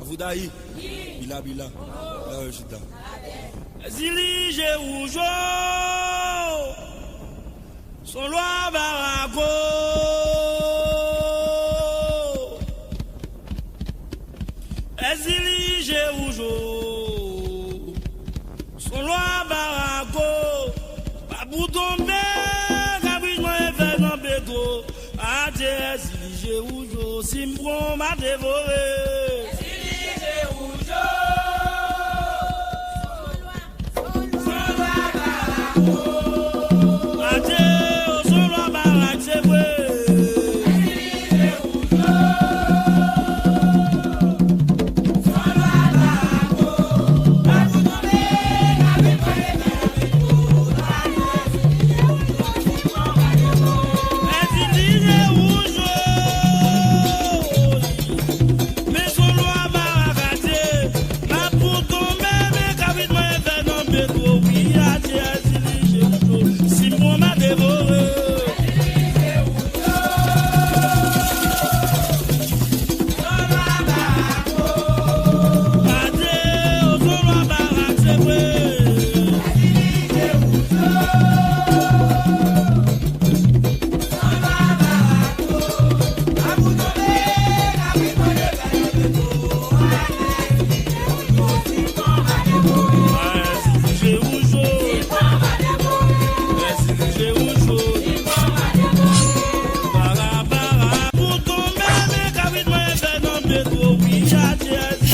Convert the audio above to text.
Avoudaï. Bila. Zili Jéroujo, son loi Barago. Zili Jéroujo, son loi Barago. Babou tombe, Gabriel moi fait dans béto. Adieu Zili Jéroujo, Simbron m'a dévoré. Yes.